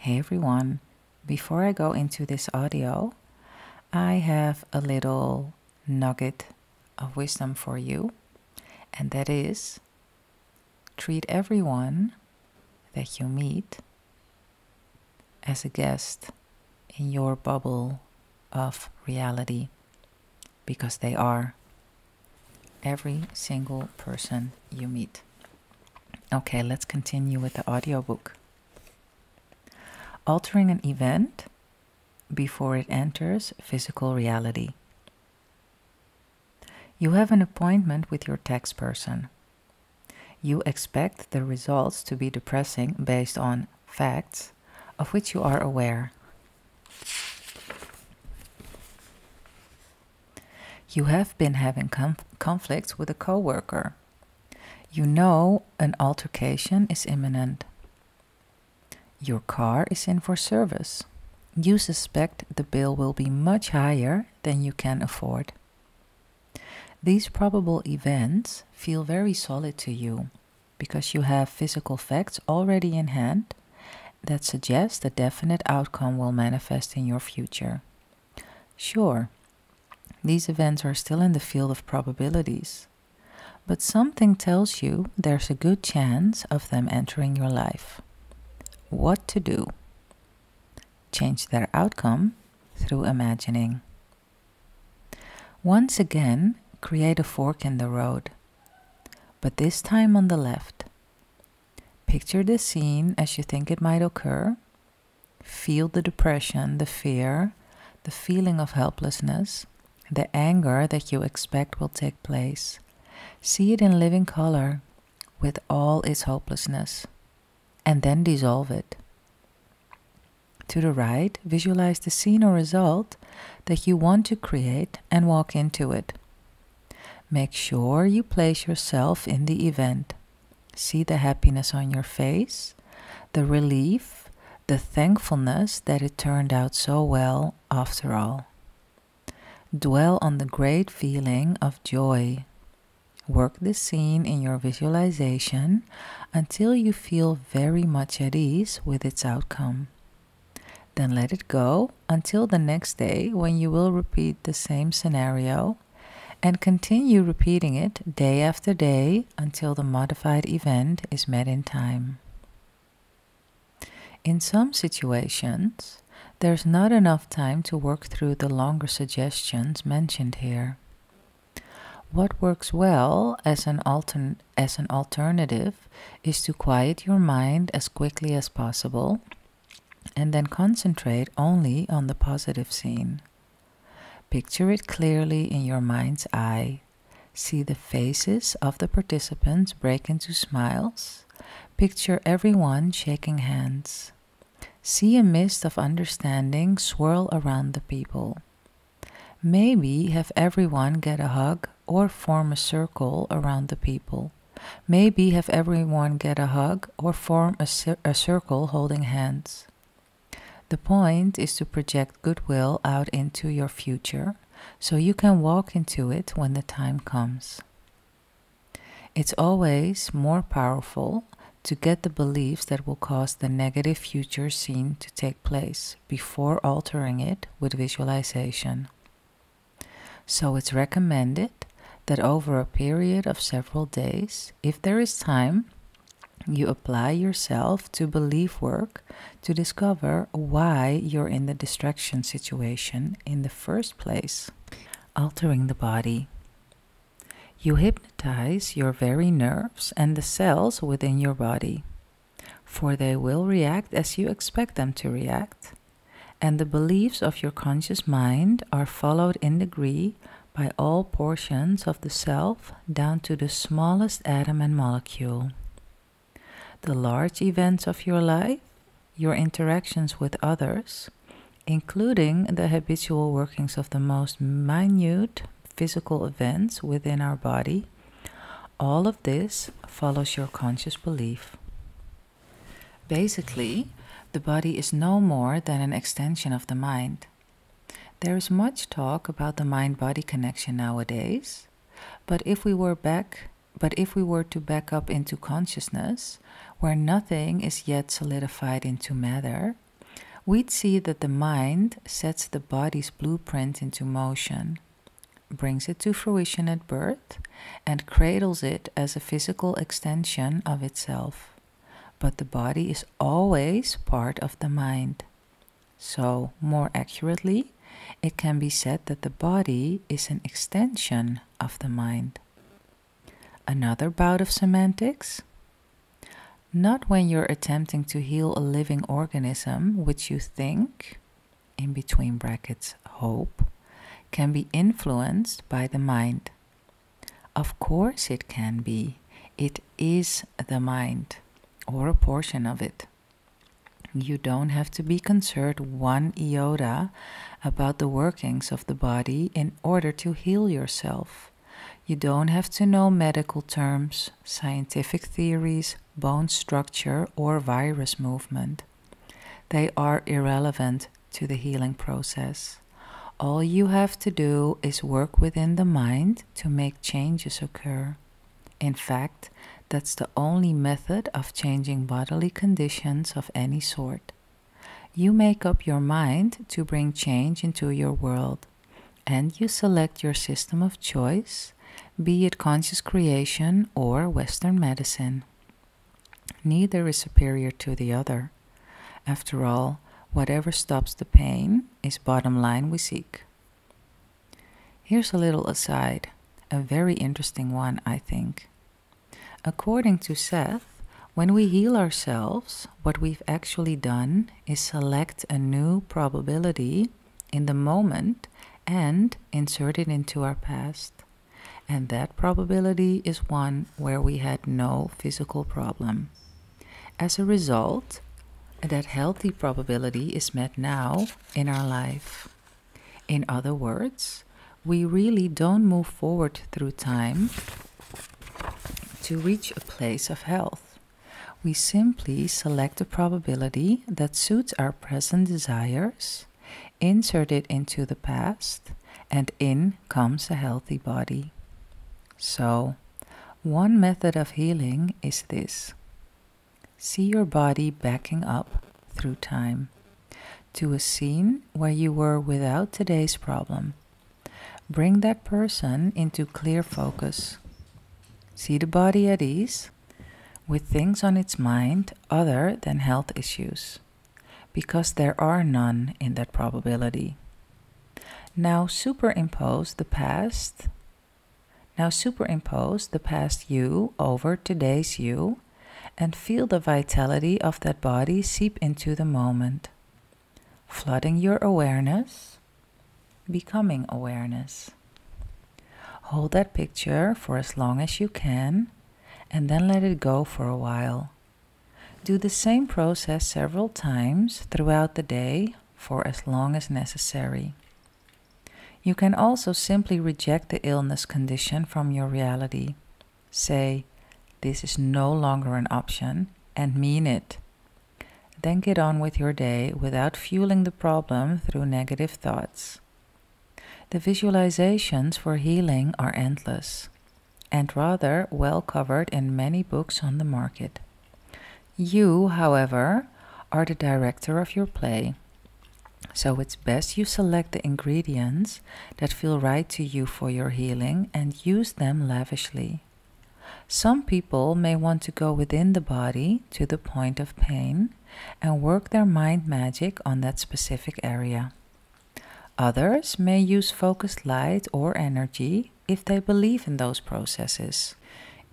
Hey everyone, before I go into this audio, I have a little nugget of wisdom for you, and that is treat everyone that you meet as a guest in your bubble of reality, because they are every single person you meet. Okay, let's continue with the audiobook. Altering an event before it enters physical reality. You have an appointment with your tax person. You expect the results to be depressing based on facts of which you are aware. You have been having conflicts with a coworker. You know an altercation is imminent. Your car is in for service. You suspect the bill will be much higher than you can afford. These probable events feel very solid to you because you have physical facts already in hand that suggest a definite outcome will manifest in your future. Sure, these events are still in the field of probabilities, but something tells you there's a good chance of them entering your life. What to do? Change their outcome through imagining. Once again, create a fork in the road, but this time on the left. Picture the scene as you think it might occur. Feel the depression, the fear, the feeling of helplessness, the anger that you expect will take place. See it in living color with all its hopelessness, and then dissolve it. To the right, visualize the scene or result that you want to create and walk into it. Make sure you place yourself in the event. See the happiness on your face, the relief, the thankfulness that it turned out so well after all. Dwell on the great feeling of joy. Work the scene in your visualization until you feel very much at ease with its outcome. Then let it go until the next day when you will repeat the same scenario and continue repeating it day after day until the modified event is met in time. In some situations, there's not enough time to work through the longer suggestions mentioned here. What works well as an alternative is to quiet your mind as quickly as possible and then concentrate only on the positive scene. Picture it clearly in your mind's eye. See the faces of the participants break into smiles. Picture everyone shaking hands. See a mist of understanding swirl around the people. Maybe have everyone get a hug or form a circle around the people. Maybe have everyone get a hug or form a circle holding hands. The point is to project goodwill out into your future so you can walk into it when the time comes. It's always more powerful to get the beliefs that will cause the negative future scene to take place before altering it with visualization. So it's recommended that over a period of several days, if there is time, you apply yourself to belief work to discover why you're in the distraction situation in the first place. Altering the body. You hypnotize your very nerves and the cells within your body, for they will react as you expect them to react, and the beliefs of your conscious mind are followed in degree by all portions of the self down to the smallest atom and molecule. The large events of your life, your interactions with others, including the habitual workings of the most minute physical events within our body, all of this follows your conscious belief. Basically, the body is no more than an extension of the mind. There is much talk about the mind-body connection nowadays, but if we were to back up into consciousness, where nothing is yet solidified into matter, we'd see that the mind sets the body's blueprint into motion, brings it to fruition at birth, and cradles it as a physical extension of itself. But the body is always part of the mind. So, more accurately, it can be said that the body is an extension of the mind. Another bout of semantics? Not when you're attempting to heal a living organism which you think, in between brackets, hope, can be influenced by the mind. Of course it can be. It is the mind, or a portion of it. You don't have to be concerned one iota about the workings of the body in order to heal yourself. You don't have to know medical terms, scientific theories, bone structure, or virus movement. They are irrelevant to the healing process. All you have to do is work within the mind to make changes occur. In fact, that's the only method of changing bodily conditions of any sort. You make up your mind to bring change into your world, and you select your system of choice, be it conscious creation or Western medicine. Neither is superior to the other. After all, whatever stops the pain is bottom line we seek. Here's a little aside, a very interesting one, I think. According to Seth, when we heal ourselves, what we've actually done is select a new probability in the moment and insert it into our past. And that probability is one where we had no physical problem. As a result, that healthy probability is met now in our life. In other words, we really don't move forward through time to reach a place of health. We simply select a probability that suits our present desires, insert it into the past, and in comes a healthy body. So, one method of healing is this. See your body backing up through time to a scene where you were without today's problem. Bring that person into clear focus. See the body at ease, with things on its mind other than health issues, because there are none in that probability. Now superimpose the past you over today's you, and feel the vitality of that body seep into the moment, flooding your awareness, becoming awareness. Hold that picture for as long as you can, and then let it go for a while. Do the same process several times throughout the day for as long as necessary. You can also simply reject the illness condition from your reality. Say, "This is no longer an option," and mean it. Then get on with your day without fueling the problem through negative thoughts. The visualizations for healing are endless, and rather well covered in many books on the market. You, however, are the director of your play, so it's best you select the ingredients that feel right to you for your healing and use them lavishly. Some people may want to go within the body to the point of pain and work their mind magic on that specific area. Others may use focused light or energy if they believe in those processes.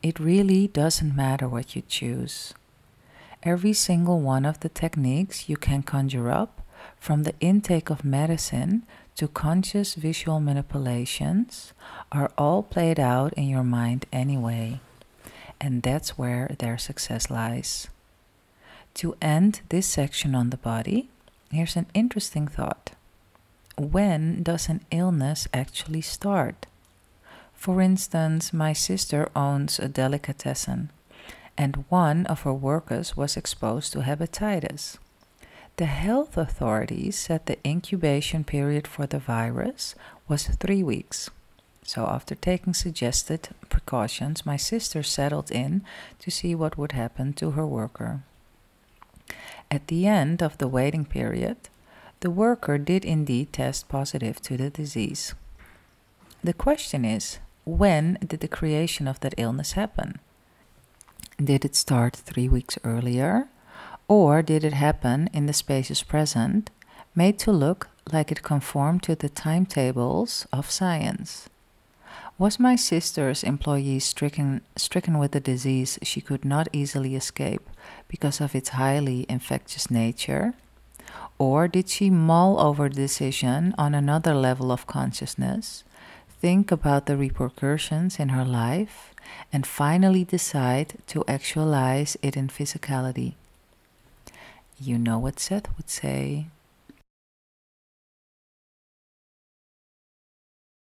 It really doesn't matter what you choose. Every single one of the techniques you can conjure up, from the intake of medicine to conscious visual manipulations, are all played out in your mind anyway. And that's where their success lies. To end this section on the body, here's an interesting thought. When does an illness actually start? For instance, my sister owns a delicatessen, and one of her workers was exposed to hepatitis. The health authorities said the incubation period for the virus was 3 weeks. So after taking suggested precautions, my sister settled in to see what would happen to her worker. At the end of the waiting period, the worker did indeed test positive to the disease. The question is, when did the creation of that illness happen? Did it start 3 weeks earlier? Or did it happen in the spaces present, made to look like it conformed to the timetables of science? Was my sister's employee stricken with a disease she could not easily escape because of its highly infectious nature? Or did she mull over the decision on another level of consciousness, think about the repercussions in her life, and finally decide to actualize it in physicality? You know what Seth would say.